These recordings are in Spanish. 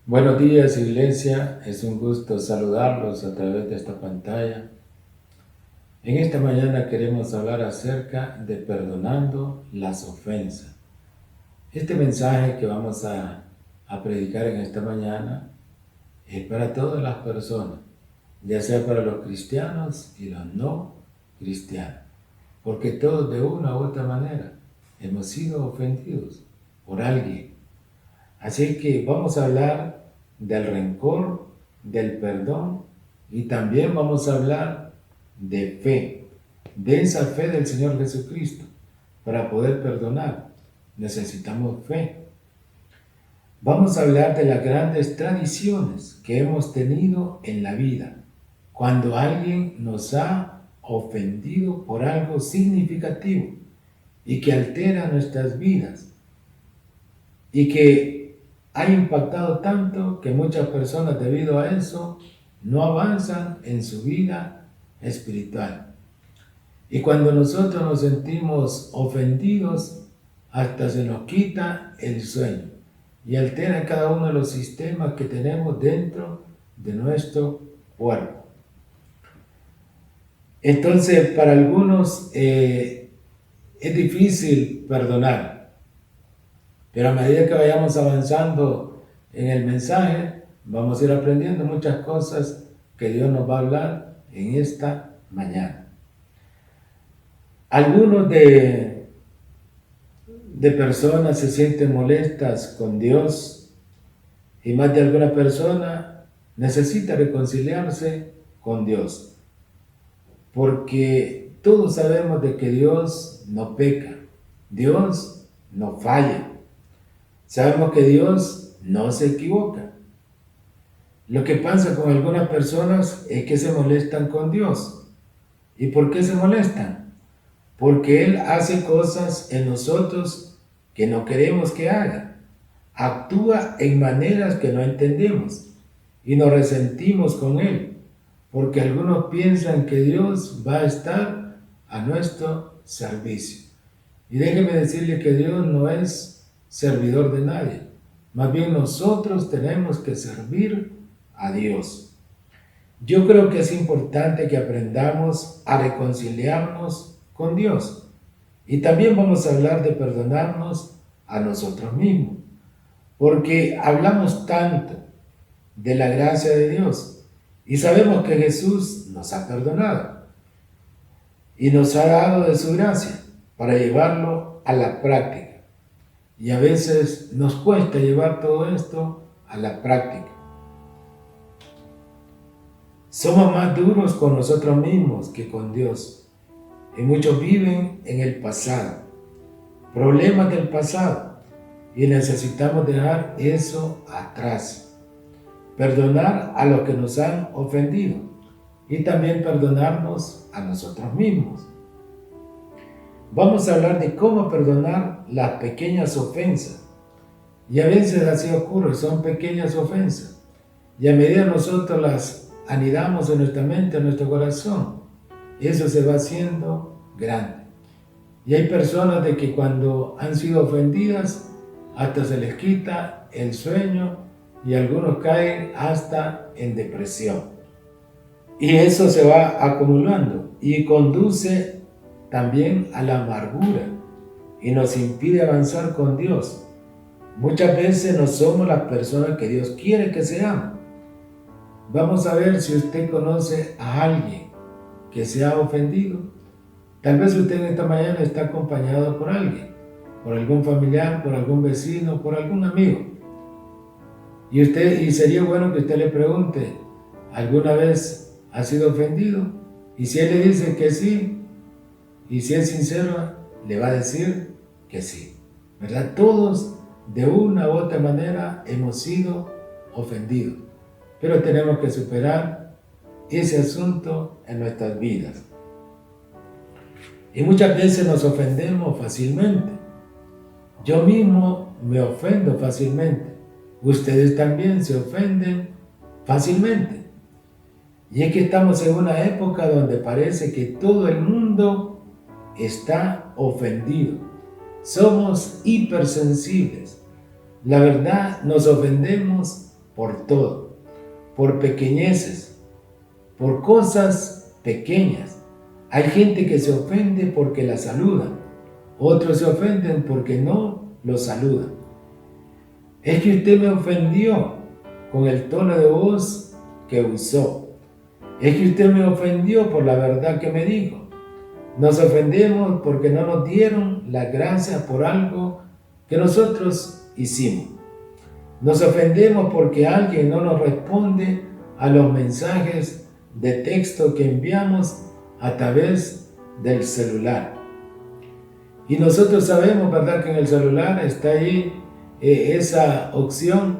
Buenos días, iglesia. Es un gusto saludarlos a través de esta pantalla. En esta mañana queremos hablar acerca de perdonando las ofensas. Este mensaje que vamos a predicar en esta mañana es para todas las personas, ya sea para los cristianos y los no cristianos, porque todos de una u otra manera hemos sido ofendidos por alguien. Así que vamos a hablar del rencor, del perdón y también vamos a hablar de fe, de esa fe del Señor Jesucristo. Para poder perdonar necesitamos fe. Vamos a hablar de las grandes tradiciones que hemos tenido en la vida, cuando alguien nos ha ofendido por algo significativo y que altera nuestras vidas y que ha impactado tanto que muchas personas debido a eso no avanzan en su vida espiritual. Y cuando nosotros nos sentimos ofendidos, hasta se nos quita el sueño y altera cada uno de los sistemas que tenemos dentro de nuestro cuerpo. Entonces, para algunos es difícil perdonar. Pero a medida que vayamos avanzando en el mensaje, vamos a ir aprendiendo muchas cosas que Dios nos va a hablar en esta mañana. Algunos de personas se sienten molestas con Dios y más de alguna persona necesita reconciliarse con Dios. Porque todos sabemos de que Dios no peca, Dios no falla. Sabemos que Dios no se equivoca. Lo que pasa con algunas personas es que se molestan con Dios. ¿Y por qué se molestan? Porque Él hace cosas en nosotros que no queremos que haga. Actúa en maneras que no entendemos y nos resentimos con Él, porque algunos piensan que Dios va a estar a nuestro servicio. Y déjeme decirle que Dios no es servidor de nadie. Más bien nosotros tenemos que servir a Dios. Yo creo que es importante que aprendamos a reconciliarnos con Dios. Y también vamos a hablar de perdonarnos a nosotros mismos. Porque hablamos tanto de la gracia de Dios y sabemos que Jesús nos ha perdonado y nos ha dado de su gracia para llevarlo a la práctica. Y a veces nos cuesta llevar todo esto a la práctica. Somos más duros con nosotros mismos que con Dios. Y muchos viven en el pasado, problemas del pasado, y necesitamos dejar eso atrás. Perdonar a los que nos han ofendido y también perdonarnos a nosotros mismos. Vamos a hablar de cómo perdonar las pequeñas ofensas. Y a veces así ocurre, son pequeñas ofensas. Y a medida nosotros las anidamos en nuestra mente, en nuestro corazón, eso se va haciendo grande. Y hay personas de que cuando han sido ofendidas, hasta se les quita el sueño y algunos caen hasta en depresión. Y eso se va acumulando y conduce también a la amargura y nos impide avanzar con Dios. Muchas veces no somos las personas que Dios quiere que seamos. Vamos a ver si usted conoce a alguien que se ha ofendido. Tal vez usted en esta mañana está acompañado por alguien, por algún familiar, por algún vecino, por algún amigo. Y sería bueno que usted le pregunte, ¿alguna vez ha sido ofendido? Y si él le dice que sí, y si es sincero, le va a decir que sí, ¿verdad? Todos de una u otra manera hemos sido ofendidos, pero tenemos que superar ese asunto en nuestras vidas. Y muchas veces nos ofendemos fácilmente. Yo mismo me ofendo fácilmente. Ustedes también se ofenden fácilmente. Y es que estamos en una época donde parece que todo el mundo está ofendido. Somos hipersensibles. La verdad, nos ofendemos por todo, por pequeñeces, por cosas pequeñas. Hay gente que se ofende porque la saludan, otros se ofenden porque no lo saludan. Es que usted me ofendió con el tono de voz que usó. Es que usted me ofendió por la verdad que me dijo. Nos ofendemos porque no nos dieron las gracias por algo que nosotros hicimos. Nos ofendemos porque alguien no nos responde a los mensajes de texto que enviamos a través del celular. Y nosotros sabemos, ¿verdad?, que en el celular está ahí esa opción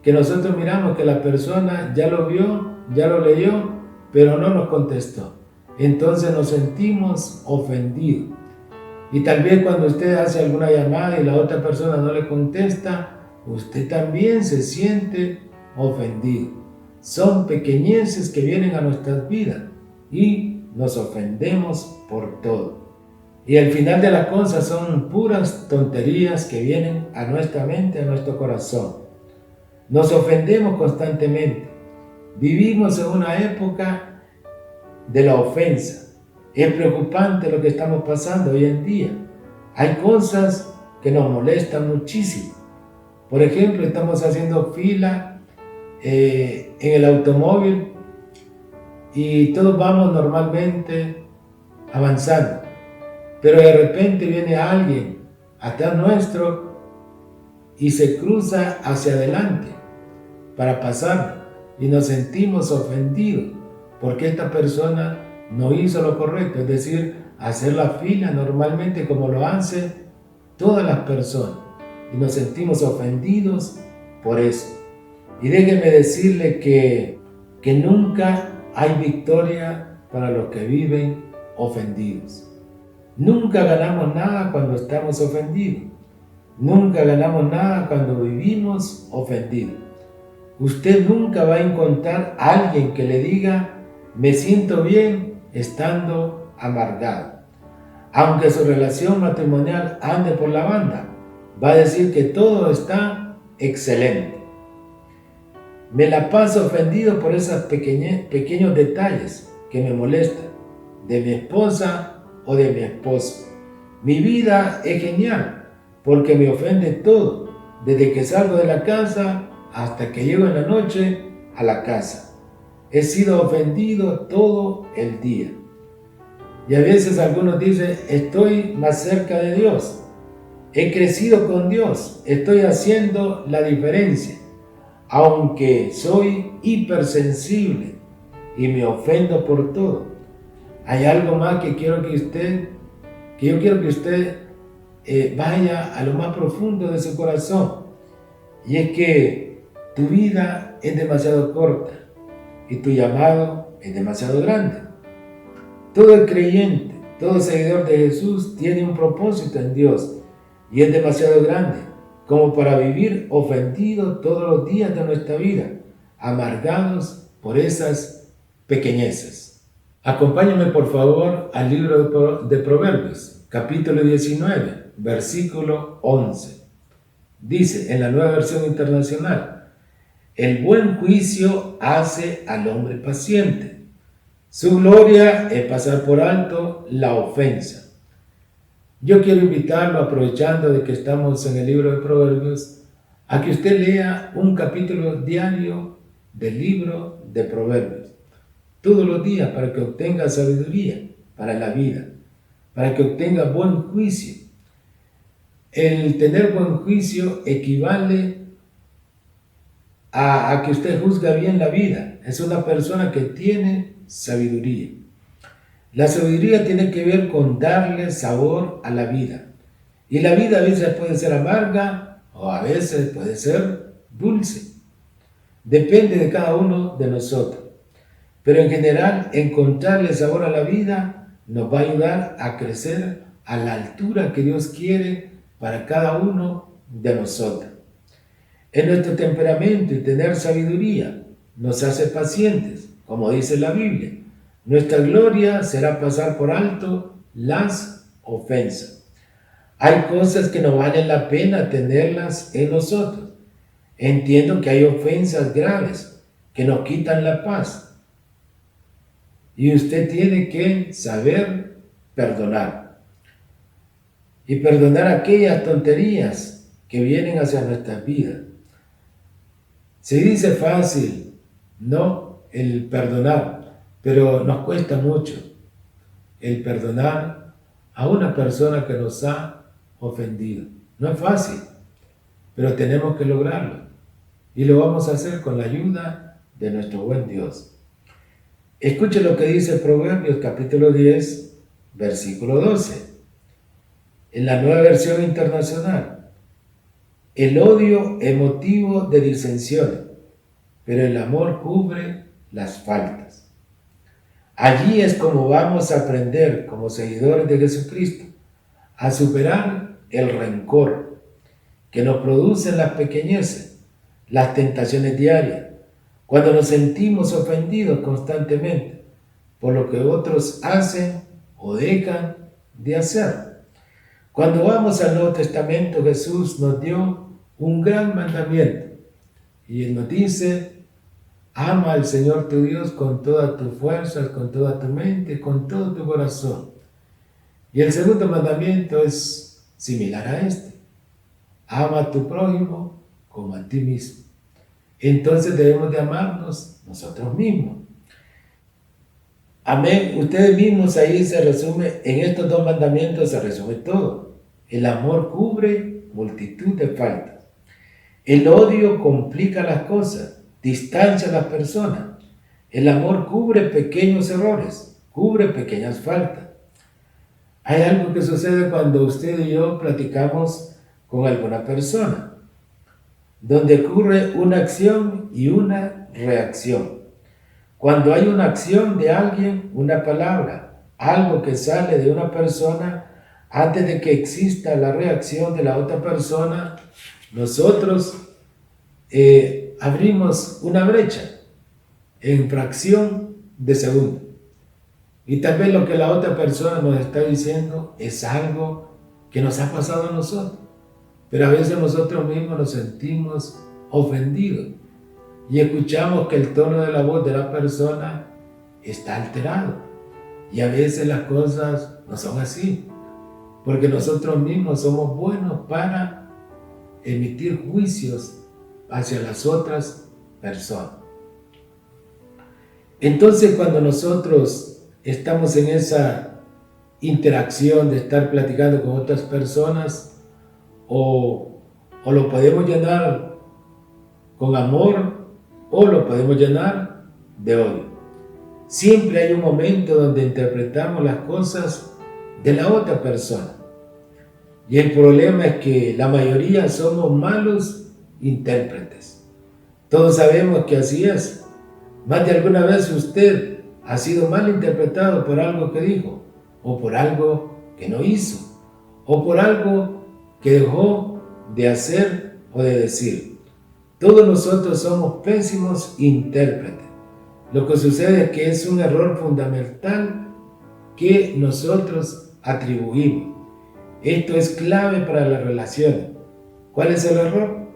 que nosotros miramos que la persona ya lo vio, ya lo leyó, pero no nos contestó. Entonces nos sentimos ofendidos. Y tal vez cuando usted hace alguna llamada y la otra persona no le contesta, usted también se siente ofendido. Son pequeñeces que vienen a nuestras vidas y nos ofendemos por todo. Y al final de las cosas son puras tonterías que vienen a nuestra mente, a nuestro corazón. Nos ofendemos constantemente. Vivimos en una época de la ofensa. Es preocupante lo que estamos pasando hoy en día. Hay cosas que nos molestan muchísimo. Por ejemplo, estamos haciendo fila en el automóvil y todos vamos normalmente avanzando. Pero de repente viene alguien atrás nuestro y se cruza hacia adelante para pasar y nos sentimos ofendidos porque esta persona no hizo lo correcto, es decir, hacer la fila normalmente como lo hacen todas las personas y nos sentimos ofendidos por eso. Y déjeme decirle que nunca hay victoria para los que viven ofendidos. Nunca ganamos nada cuando estamos ofendidos. Nunca ganamos nada cuando vivimos ofendidos. Usted nunca va a encontrar a alguien que le diga, me siento bien estando amargado. Aunque su relación matrimonial ande por la banda, va a decir que todo está excelente. Me la paso ofendido por esos pequeños detalles que me molestan de mi esposa o de mi esposo. Mi vida es genial porque me ofende todo, desde que salgo de la casa hasta que llego en la noche a la casa. He sido ofendido todo el día. Y a veces algunos dicen, estoy más cerca de Dios, he crecido con Dios, estoy haciendo la diferencia, aunque soy hipersensible y me ofendo por todo. Hay algo más que yo quiero que usted vaya a lo más profundo de su corazón, y es que tu vida es demasiado corta y tu llamado es demasiado grande. Todo el creyente, todo seguidor de Jesús tiene un propósito en Dios y es demasiado grande como para vivir ofendidos todos los días de nuestra vida, amargados por esas pequeñeces. Acompáñame por favor al libro de Proverbios, capítulo 19, versículo 11. Dice en la Nueva Versión Internacional, el buen juicio hace al hombre paciente. Su gloria es pasar por alto la ofensa. Yo quiero invitarlo, aprovechando de que estamos en el libro de Proverbios, a que usted lea un capítulo diario del libro de Proverbios, todos los días, para que obtenga sabiduría para la vida, para que obtenga buen juicio. El tener buen juicio equivale a que usted juzga bien la vida. Es una persona que tiene sabiduría. La sabiduría tiene que ver con darle sabor a la vida. Y la vida a veces puede ser amarga o a veces puede ser dulce. Depende de cada uno de nosotros. Pero en general, encontrarle sabor a la vida nos va a ayudar a crecer a la altura que Dios quiere para cada uno de nosotros. En nuestro temperamento y tener sabiduría nos hace pacientes, como dice la Biblia. Nuestra gloria será pasar por alto las ofensas. Hay cosas que no valen la pena tenerlas en nosotros. Entiendo que hay ofensas graves que nos quitan la paz. Y usted tiene que saber perdonar. Y perdonar aquellas tonterías que vienen hacia nuestras vidas. Se dice fácil, ¿no? El perdonar, pero nos cuesta mucho el perdonar a una persona que nos ha ofendido. No es fácil, pero tenemos que lograrlo. Y lo vamos a hacer con la ayuda de nuestro buen Dios. Escuche lo que dice Proverbios capítulo 10, versículo 12. En la Nueva Versión Internacional. El odio es motivo de disensiones, pero el amor cubre las faltas. Allí es como vamos a aprender, como seguidores de Jesucristo, a superar el rencor que nos producen las pequeñeces, las tentaciones diarias, cuando nos sentimos ofendidos constantemente por lo que otros hacen o dejan de hacer. Cuando vamos al Nuevo Testamento, Jesús nos dio un gran mandamiento y Él nos dice: ama al Señor tu Dios con todas tus fuerzas, con toda tu mente, con todo tu corazón. Y el segundo mandamiento es similar a este: ama a tu prójimo como a ti mismo. Entonces debemos de amarnos nosotros mismos. Amén. Ustedes mismos, ahí se resume, en estos dos mandamientos se resume todo. El amor cubre multitud de faltas. El odio complica las cosas, distancia a las personas. El amor cubre pequeños errores, cubre pequeñas faltas. Hay algo que sucede cuando usted y yo platicamos con alguna persona, donde ocurre una acción y una reacción. Cuando hay una acción de alguien, una palabra, algo que sale de una persona, antes de que exista la reacción de la otra persona, nosotros abrimos una brecha en fracción de segundo. Y tal vez lo que la otra persona nos está diciendo es algo que nos ha pasado a nosotros. Pero a veces nosotros mismos nos sentimos ofendidos y escuchamos que el tono de la voz de la persona está alterado. Y a veces las cosas no son así, porque nosotros mismos somos buenos para emitir juicios hacia las otras personas. Entonces, cuando nosotros estamos en esa interacción de estar platicando con otras personas, o lo podemos llenar con amor o lo podemos llenar de odio. Siempre hay un momento donde interpretamos las cosas de la otra persona. Y el problema es que la mayoría somos malos intérpretes. Todos sabemos que así es. Más de alguna vez usted ha sido mal interpretado por algo que dijo, o por algo que no hizo, o por algo que dejó de hacer o de decir. Todos nosotros somos pésimos intérpretes. Lo que sucede es que es un error fundamental que nosotros atribuimos. Esto es clave para las relaciones. ¿Cuál es el error?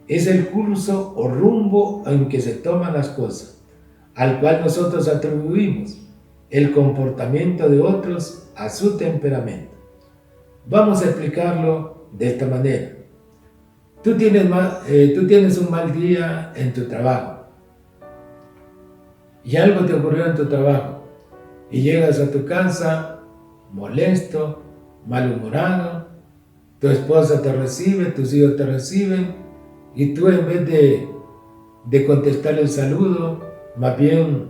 Es el curso o rumbo en que se toman las cosas, al cual nosotros atribuimos el comportamiento de otros a su temperamento. Vamos a explicarlo de esta manera. Tú tienes un mal día en tu trabajo y algo te ocurrió en tu trabajo y llegas a tu casa molesto, malhumorado, tu esposa te recibe, tus hijos te reciben y tú, en vez de contestar el saludo, más bien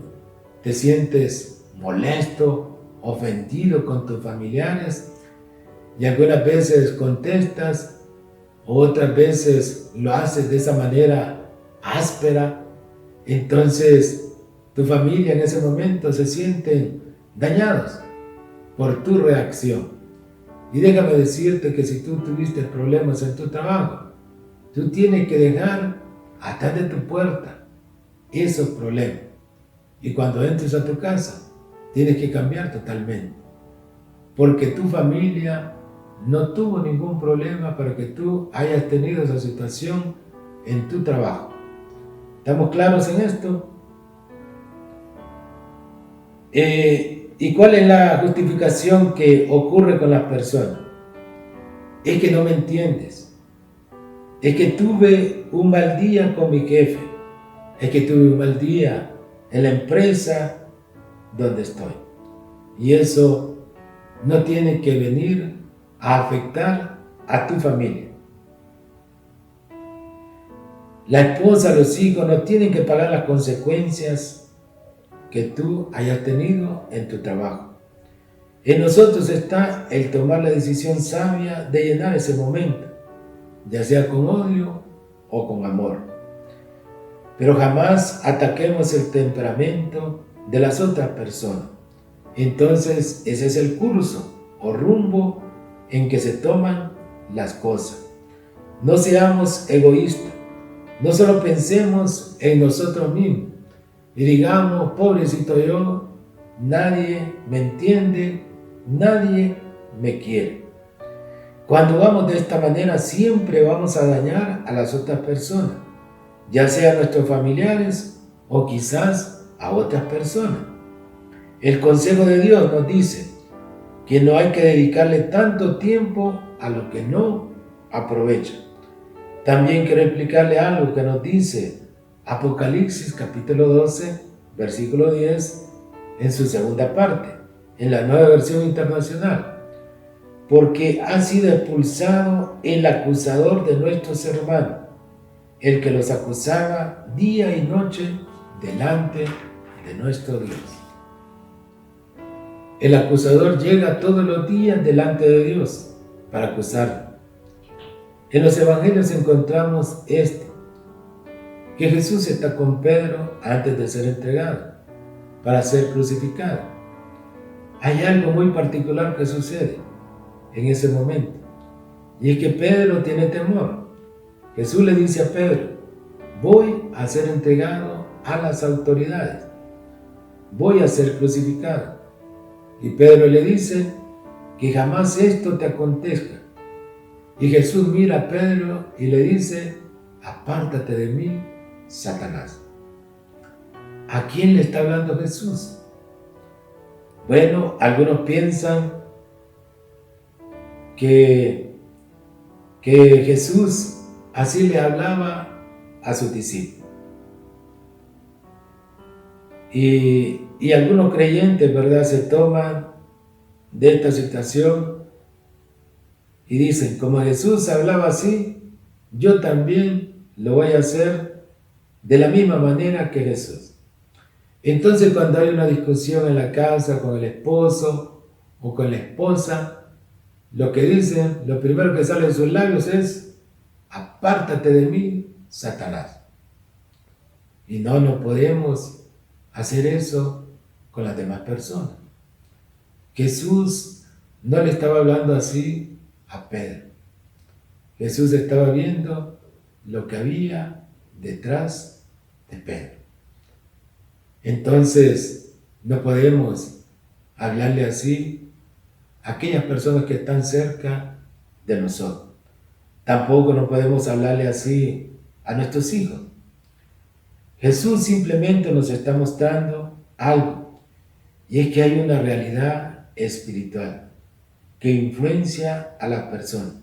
te sientes molesto, ofendido con tus familiares, y algunas veces contestas, otras veces lo haces de esa manera áspera. Entonces tu familia en ese momento se sienten dañados por tu reacción. Y déjame decirte que si tú tuviste problemas en tu trabajo, tú tienes que dejar atrás de tu puerta esos problemas. Y cuando entres a tu casa, tienes que cambiar totalmente. Porque tu familia no tuvo ningún problema para que tú hayas tenido esa situación en tu trabajo. ¿Estamos claros en esto? ¿Y cuál es la justificación que ocurre con las personas? Es que no me entiendes. Es que tuve un mal día con mi jefe. Es que tuve un mal día en la empresa donde estoy. Y eso no tiene que venir a afectar a tu familia. La esposa, los hijos no tienen que pagar las consecuencias que tú hayas tenido en tu trabajo. En nosotros está el tomar la decisión sabia de llenar ese momento, ya sea con odio o con amor. Pero jamás ataquemos el temperamento de las otras personas. Entonces ese es el curso o rumbo en que se toman las cosas. No seamos egoístas. No solo pensemos en nosotros mismos y digamos, pobrecito yo, nadie me entiende, nadie me quiere. Cuando vamos de esta manera siempre vamos a dañar a las otras personas, ya sea a nuestros familiares o quizás a otras personas. El consejo de Dios nos dice que no hay que dedicarle tanto tiempo a lo que no aprovecha. También quiero explicarle algo que nos dice Apocalipsis capítulo 12, versículo 10, en su segunda parte, en la Nueva Versión Internacional. Porque ha sido expulsado el acusador de nuestros hermanos, el que los acusaba día y noche delante de nuestro Dios. El acusador llega todos los días delante de Dios para acusarlo. En los evangelios encontramos esto, que Jesús está con Pedro antes de ser entregado para ser crucificado. Hay algo muy particular que sucede en ese momento, y es que Pedro tiene temor. Jesús le dice a Pedro, voy a ser entregado a las autoridades, voy a ser crucificado. Y Pedro le dice que jamás esto te acontezca. Y Jesús mira a Pedro y le dice, apártate de mí, Satanás. ¿A quién le está hablando Jesús? Bueno, algunos piensan que Jesús así le hablaba a sus discípulos. Y algunos creyentes, ¿verdad?, se toman de esta situación y dicen, como Jesús hablaba así, yo también lo voy a hacer de la misma manera que Jesús. Entonces cuando hay una discusión en la casa con el esposo o con la esposa, lo que dicen, lo primero que sale de sus labios es, apártate de mí, Satanás. Y no podemos hacer eso con las demás personas. Jesús no le estaba hablando así a Pedro. Jesús estaba viendo lo que había detrás de Pedro. Entonces, no podemos hablarle así a aquellas personas que están cerca de nosotros. Tampoco no podemos hablarle así a nuestros hijos. Jesús simplemente nos está mostrando algo, y es que hay una realidad espiritual que influencia a las personas.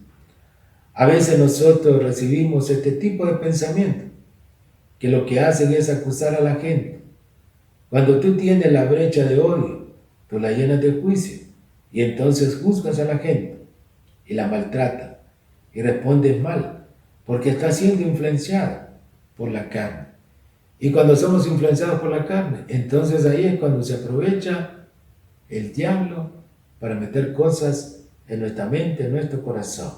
A veces nosotros recibimos este tipo de pensamiento, que lo que hacen es acusar a la gente. Cuando tú tienes la brecha de odio, tú la llenas de juicio, y entonces juzgas a la gente, y la maltratas, y respondes mal, porque estás siendo influenciada por la carne. Y cuando somos influenciados por la carne, entonces ahí es cuando se aprovecha el diablo para meter cosas en nuestra mente, en nuestro corazón.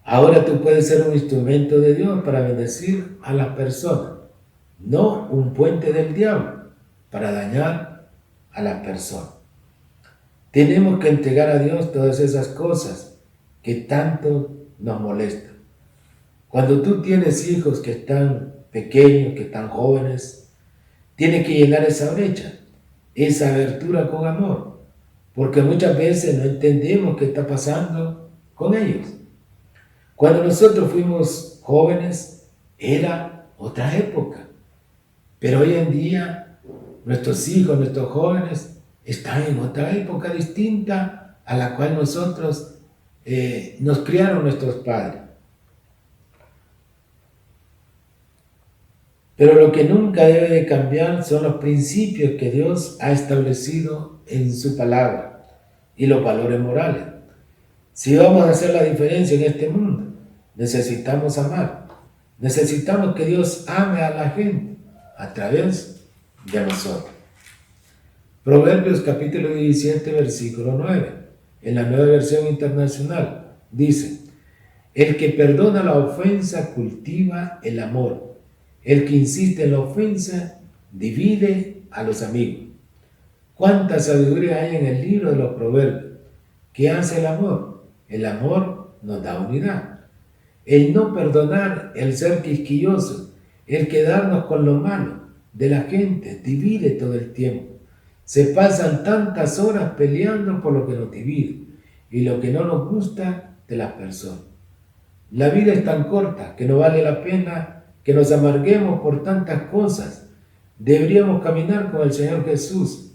Ahora tú puedes ser un instrumento de Dios para bendecir a las personas, no un puente del diablo para dañar a las personas. Tenemos que entregar a Dios todas esas cosas que tanto nos molestan. Cuando tú tienes hijos que están pequeños, que están jóvenes, tienes que llenar esa brecha, esa abertura con amor, porque muchas veces no entendemos qué está pasando con ellos. Cuando nosotros fuimos jóvenes era otra época, pero hoy en día nuestros hijos, nuestros jóvenes están en otra época distinta a la cual nosotros nos criaron nuestros padres. Pero lo que nunca debe de cambiar son los principios que Dios ha establecido en su palabra y los valores morales. Si vamos a hacer la diferencia en este mundo, necesitamos amar. Necesitamos que Dios ame a la gente a través de nosotros. Proverbios capítulo 17, versículo 9, en la Nueva Versión Internacional, dice: el que perdona la ofensa cultiva el amor. El que insiste en la ofensa divide a los amigos. ¿Cuánta sabiduría hay en el libro de los Proverbios? ¿Qué hace el amor? El amor nos da unidad. El no perdonar, el ser quisquilloso, el quedarnos con lo malo de la gente, divide todo el tiempo. Se pasan tantas horas peleando por lo que nos divide y lo que no nos gusta de las personas. La vida es tan corta que no vale la pena que nos amarguemos por tantas cosas. Deberíamos caminar con el Señor Jesús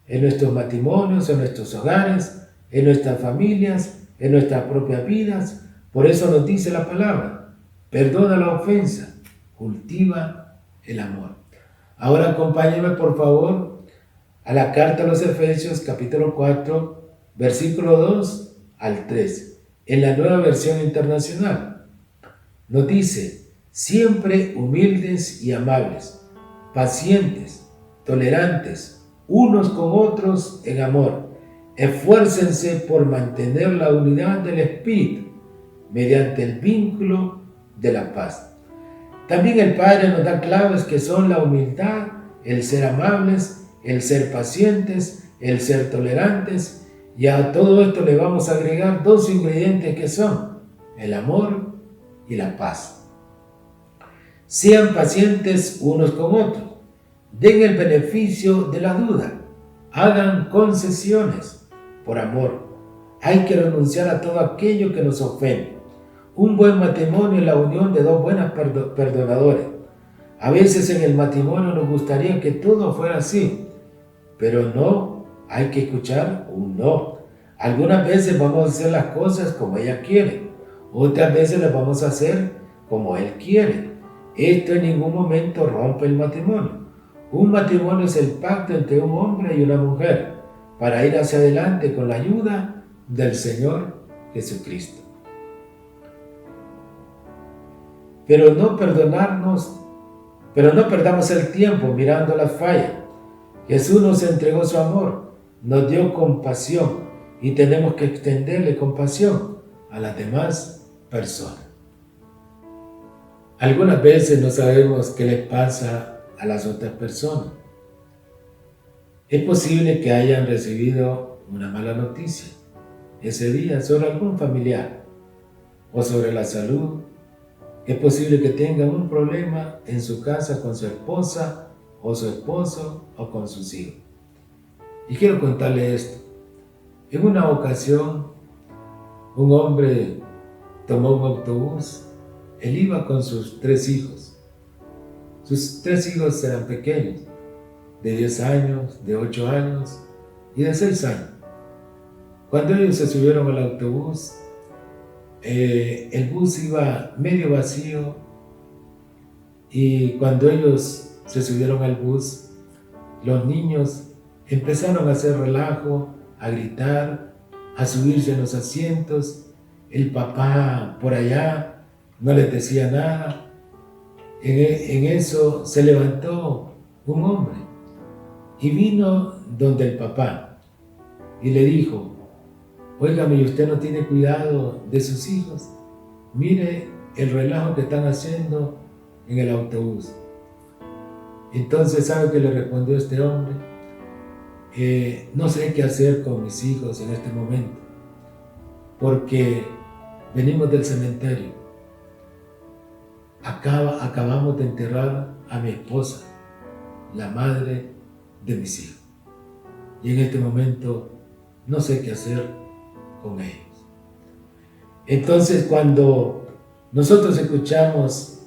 en nuestros matrimonios, en nuestros hogares, en nuestras familias, en nuestras propias vidas. Por eso nos dice la palabra: perdona la ofensa, cultiva el amor. Ahora acompáñenme por favor a la carta a los Efesios capítulo 4, versículo 2 al 3, en la Nueva Versión Internacional. Nos dice: siempre humildes y amables, pacientes, tolerantes, unos con otros en amor. Esfuércense por mantener la unidad del Espíritu mediante el vínculo de la paz. También el Padre nos da claves que son la humildad, el ser amables, el ser pacientes, el ser tolerantes, y a todo esto le vamos a agregar dos ingredientes que son el amor y la paz. Sean pacientes unos con otros, den el beneficio de la duda, hagan concesiones por amor. Hay que renunciar a todo aquello que nos ofende. Un buen matrimonio es la unión de dos buenas perdonadores. A veces en el matrimonio nos gustaría que todo fuera así, pero no, hay que escuchar un no. Algunas veces vamos a hacer las cosas como ella quiere, otras veces las vamos a hacer como él quiere. Esto en ningún momento rompe el matrimonio. Un matrimonio es el pacto entre un hombre y una mujer para ir hacia adelante con la ayuda del Señor Jesucristo. Pero no perdamos el tiempo mirando las fallas. Jesús nos entregó su amor, nos dio compasión y tenemos que extenderle compasión a las demás personas. Algunas veces no sabemos qué les pasa a las otras personas. Es posible que hayan recibido una mala noticia ese día sobre algún familiar o sobre la salud. Es posible que tengan un problema en su casa con su esposa o su esposo o con sus hijos. Y quiero contarle esto. En una ocasión, un hombre tomó un autobús. Él iba con sus 3 hijos. Sus 3 hijos eran pequeños, de 10 años, de 8 años y de 6 años. Cuando ellos se subieron al autobús, el bus iba medio vacío, y cuando ellos se subieron al bus, los niños empezaron a hacer relajo, a gritar, a subirse en los asientos. El papá por allá no les decía nada. En eso se levantó un hombre y vino donde el papá y le dijo: óigame, ¿y usted no tiene cuidado de sus hijos? Mire el relajo que están haciendo en el autobús. Entonces, ¿sabe qué le respondió este hombre? No sé qué hacer con mis hijos en este momento, porque venimos del cementerio. Acabamos de enterrar a mi esposa, la madre de mis hijos, y en este momento no sé qué hacer con ellos. Entonces, cuando nosotros escuchamos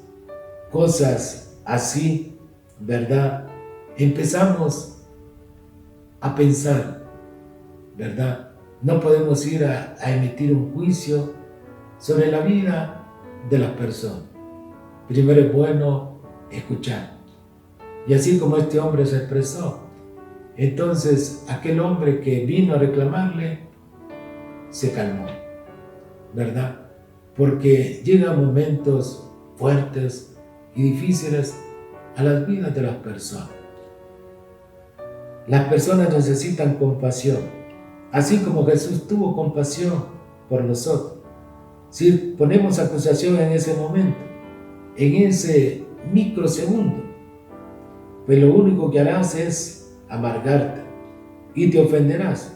cosas así, ¿verdad? Empezamos a pensar, ¿verdad? No podemos ir a emitir un juicio sobre la vida de las personas. Primero es bueno escuchar. Y así como este hombre se expresó, entonces aquel hombre que vino a reclamarle se calmó, ¿verdad? Porque llegan momentos fuertes y difíciles a las vidas de las personas. Las personas necesitan compasión, así como Jesús tuvo compasión por nosotros. Si ponemos acusación en ese momento, en ese microsegundo, pues lo único que harás es amargarte y te ofenderás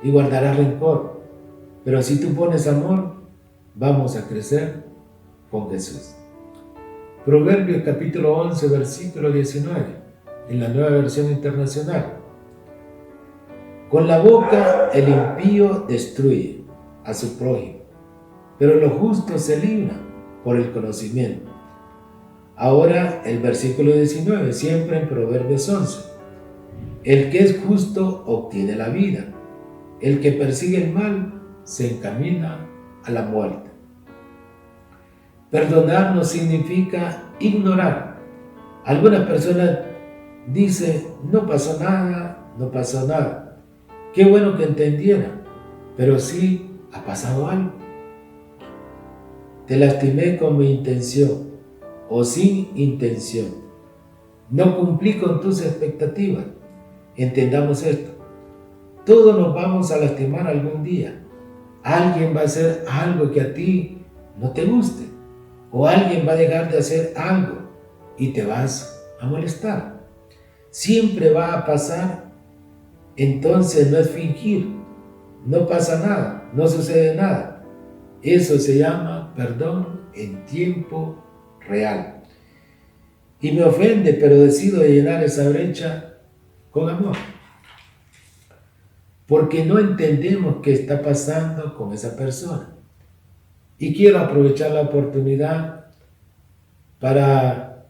y guardarás rencor. Pero si tú pones amor, vamos a crecer con Jesús. Proverbios capítulo 11, versículo 19, en la Nueva Versión Internacional. Con la boca el impío destruye a su prójimo, pero los justos se libran por el conocimiento. Ahora el versículo 19, siempre en Proverbios 11. El que es justo obtiene la vida, el que persigue el mal se encamina a la muerte. Perdonar no significa ignorar. Algunas personas dicen, no pasó nada, no pasó nada. Qué bueno que entendieran, pero sí ha pasado algo. Te lastimé con mi intención o sin intención. No cumplí con tus expectativas. Entendamos esto. Todos nos vamos a lastimar algún día. Alguien va a hacer algo que a ti no te guste. O alguien va a dejar de hacer algo y te vas a molestar. Siempre va a pasar. Entonces no es fingir. No pasa nada. No sucede nada. Eso se llama perdón en tiempo real. Y me ofende, pero decido llenar esa brecha con amor. Porque no entendemos qué está pasando con esa persona. Y quiero aprovechar la oportunidad para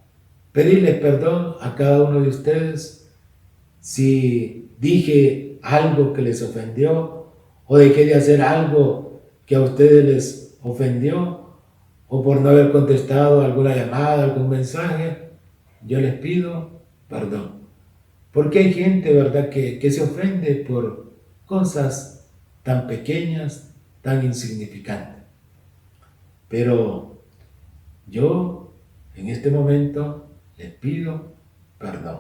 pedirles perdón a cada uno de ustedes si dije algo que les ofendió o dejé de hacer algo que a ustedes les ofendió o por no haber contestado alguna llamada, algún mensaje. Yo les pido perdón. Porque hay gente, ¿verdad?, que se ofende por cosas tan pequeñas, tan insignificantes. Pero yo en este momento les pido perdón.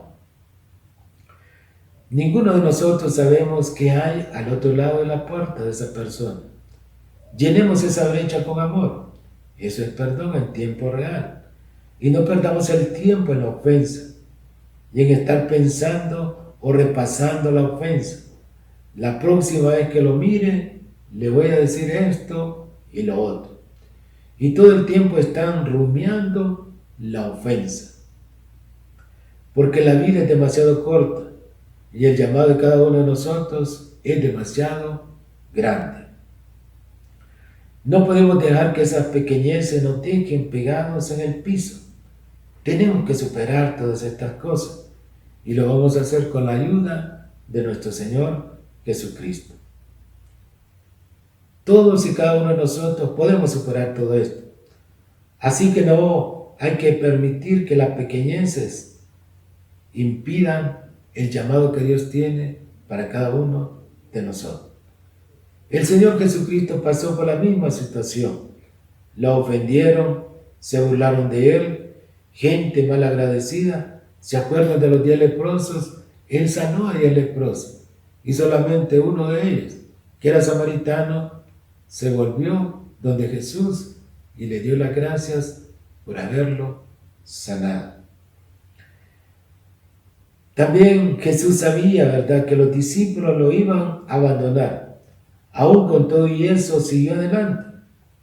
Ninguno de nosotros sabemos qué hay al otro lado de la puerta de esa persona. Llenemos esa brecha con amor. Eso es perdón en tiempo real. Y no perdamos el tiempo en la ofensa y en estar pensando o repasando la ofensa. La próxima vez que lo mire, le voy a decir esto y lo otro. Y todo el tiempo están rumiando la ofensa. Porque la vida es demasiado corta y el llamado de cada uno de nosotros es demasiado grande. No podemos dejar que esas pequeñeces nos dejen pegados en el piso. Tenemos que superar todas estas cosas y lo vamos a hacer con la ayuda de nuestro Señor Jesucristo. Todos y cada uno de nosotros podemos superar todo esto. Así que no hay que permitir que las pequeñeces impidan el llamado que Dios tiene para cada uno de nosotros. El Señor Jesucristo pasó por la misma situación. Lo ofendieron, se burlaron de Él, gente mal agradecida. ¿Se acuerdan de los 10 leprosos? Él sanó a 10 leprosos y solamente uno de ellos, que era samaritano, se volvió donde Jesús y le dio las gracias por haberlo sanado. También Jesús sabía, ¿verdad?, que los discípulos lo iban a abandonar. Aún con todo y eso siguió adelante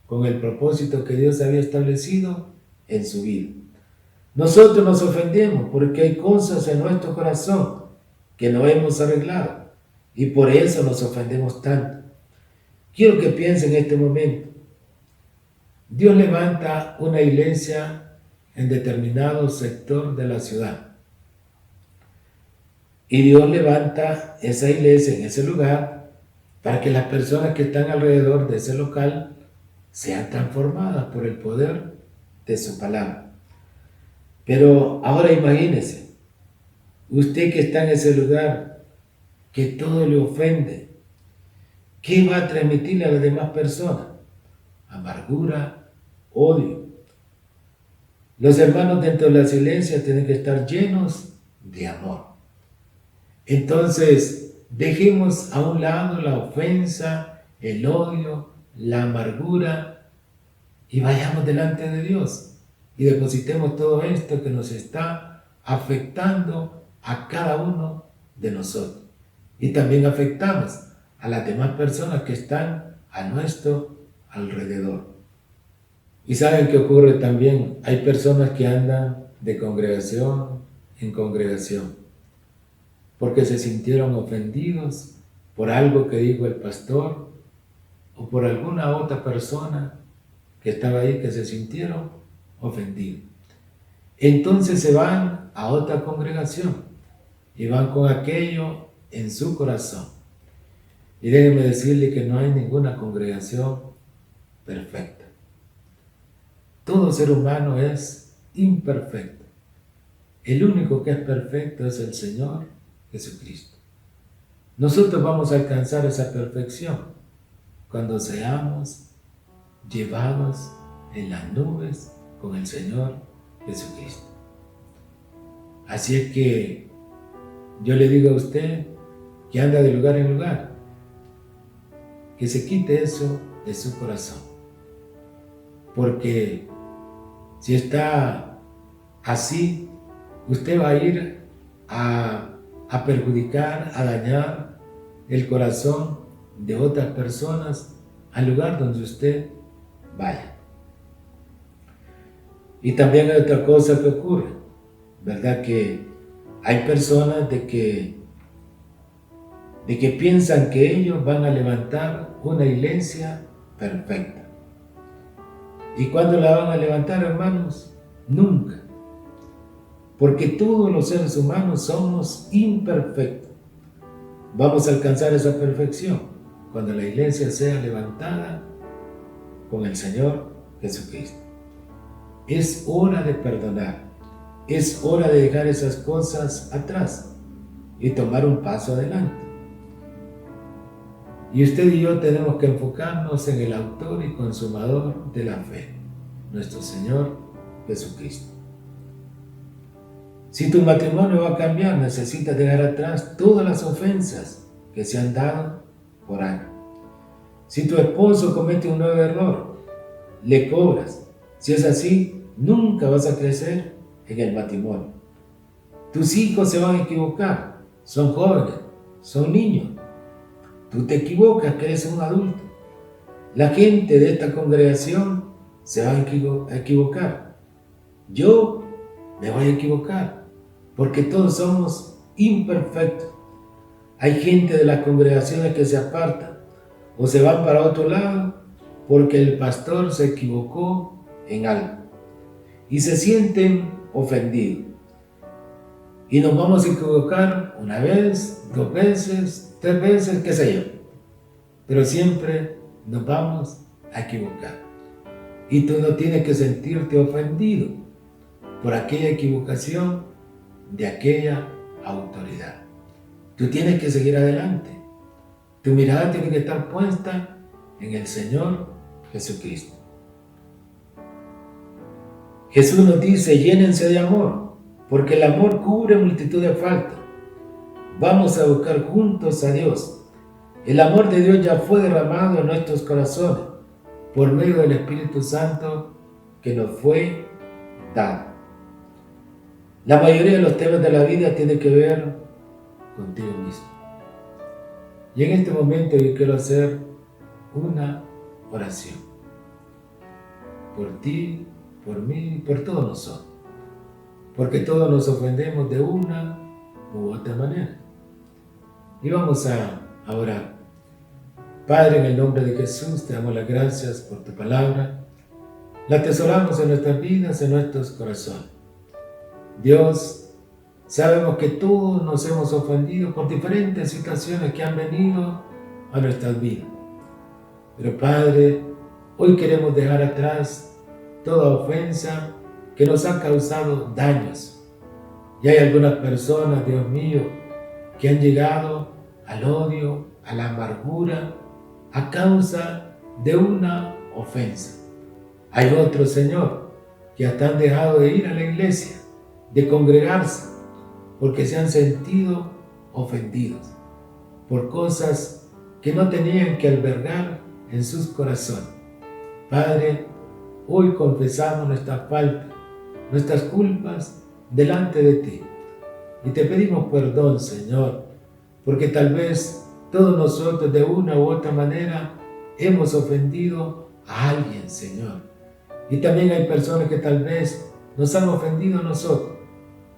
con el propósito que Dios había establecido en su vida. Nosotros nos ofendemos porque hay cosas en nuestro corazón que no hemos arreglado y por eso nos ofendemos tanto. Quiero que piensen en este momento. Dios levanta una iglesia en determinado sector de la ciudad. Y Dios levanta esa iglesia en ese lugar para que las personas que están alrededor de ese local sean transformadas por el poder de su palabra. Pero ahora imagínese, usted que está en ese lugar, que todo le ofende, ¿qué va a transmitirle a las demás personas? Amargura, odio. Los hermanos dentro de las iglesias tienen que estar llenos de amor. Entonces, dejemos a un lado la ofensa, el odio, la amargura y vayamos delante de Dios y depositemos todo esto que nos está afectando a cada uno de nosotros. Y también afectamos a las demás personas que están a nuestro alrededor. ¿Y saben qué ocurre también? Hay personas que andan de congregación en congregación porque se sintieron ofendidos por algo que dijo el pastor o por alguna otra persona que estaba ahí que se sintieron ofendidos. Entonces se van a otra congregación y van con aquello en su corazón. Y déjenme decirle que no hay ninguna congregación perfecta. Todo ser humano es imperfecto. El único que es perfecto es el Señor Jesucristo. Nosotros vamos a alcanzar esa perfección cuando seamos llevados en las nubes con el Señor Jesucristo. Así es que yo le digo a usted que anda de lugar en lugar, que se quite eso de su corazón. Porque si está así, usted va a ir a perjudicar, a dañar el corazón de otras personas al lugar donde usted vaya. Y también hay otra cosa que ocurre, ¿verdad? Que hay personas de que piensan que ellos van a levantar una iglesia perfecta. ¿Y cuándo la van a levantar, hermanos? Nunca. Porque todos los seres humanos somos imperfectos. Vamos a alcanzar esa perfección cuando la iglesia sea levantada con el Señor Jesucristo. Es hora de perdonar. Es hora de dejar esas cosas atrás y tomar un paso adelante. Y usted y yo tenemos que enfocarnos en el autor y consumador de la fe, nuestro Señor Jesucristo. Si tu matrimonio va a cambiar, necesitas dejar atrás todas las ofensas que se han dado por años. Si tu esposo comete un nuevo error, le cobras. Si es así, nunca vas a crecer en el matrimonio. Tus hijos se van a equivocar, son jóvenes, son niños. Tú te equivocas, que eres un adulto. La gente de esta congregación se va a equivocar. Yo me voy a equivocar, porque todos somos imperfectos. Hay gente de las congregaciones que se apartan o se van para otro lado porque el pastor se equivocó en algo y se sienten ofendidos. Y nos vamos a equivocar una vez, 2 veces, 3 veces, qué sé yo. Pero siempre nos vamos a equivocar. Y tú no tienes que sentirte ofendido por aquella equivocación de aquella autoridad. Tú tienes que seguir adelante. Tu mirada tiene que estar puesta en el Señor Jesucristo. Jesús nos dice, llénense de amor, porque el amor cubre multitud de faltas. Vamos a buscar juntos a Dios. El amor de Dios ya fue derramado en nuestros corazones por medio del Espíritu Santo que nos fue dado. La mayoría de los temas de la vida tienen que ver contigo mismo. Y en este momento yo quiero hacer una oración. Por ti, por mí, por todos nosotros. Porque todos nos ofendemos de una u otra manera. Y vamos a orar. Padre, en el nombre de Jesús, te damos las gracias por tu palabra. la atesoramos en nuestras vidas, en nuestros corazones. Dios, sabemos que todos nos hemos ofendido por diferentes situaciones que han venido a nuestras vidas. Pero Padre, hoy queremos dejar atrás toda ofensa que nos ha causado daños. Y hay algunas personas, Dios mío, que han llegado al odio, a la amargura, a causa de una ofensa. Hay otros, Señor, que hasta han dejado de ir a la iglesia, de congregarse, porque se han sentido ofendidos por cosas que no tenían que albergar en sus corazones. Padre, hoy confesamos nuestra falta, nuestras culpas delante de ti. Y te pedimos perdón, Señor, porque tal vez todos nosotros de una u otra manera hemos ofendido a alguien, Señor. Y también hay personas que tal vez nos han ofendido a nosotros.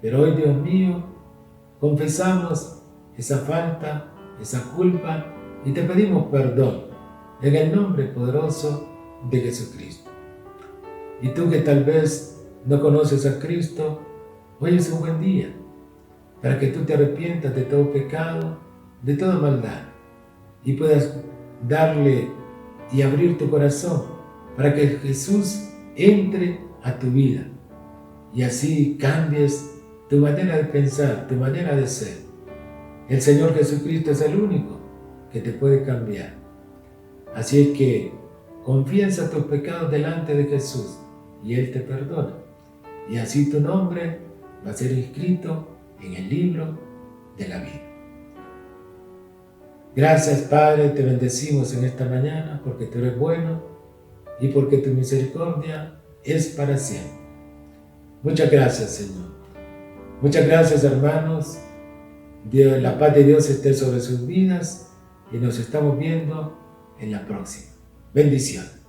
Pero hoy, Dios mío, confesamos esa falta, esa culpa y te pedimos perdón en el nombre poderoso de Jesucristo. Y tú que tal vez no conoces a Cristo, hoy es un buen día para que tú te arrepientas de todo pecado, de toda maldad y puedas darle y abrir tu corazón para que Jesús entre a tu vida y así cambies tu manera de pensar, tu manera de ser. El Señor Jesucristo es el único que te puede cambiar. Así es que confiesa tus pecados delante de Jesús y Él te perdona. Y así tu nombre va a ser inscrito en el libro de la vida. Gracias, Padre, te bendecimos en esta mañana porque tú eres bueno y porque tu misericordia es para siempre. Muchas gracias, Señor. Muchas gracias, hermanos. Dios, la paz de Dios esté sobre sus vidas y nos estamos viendo en la próxima. Bendiciones.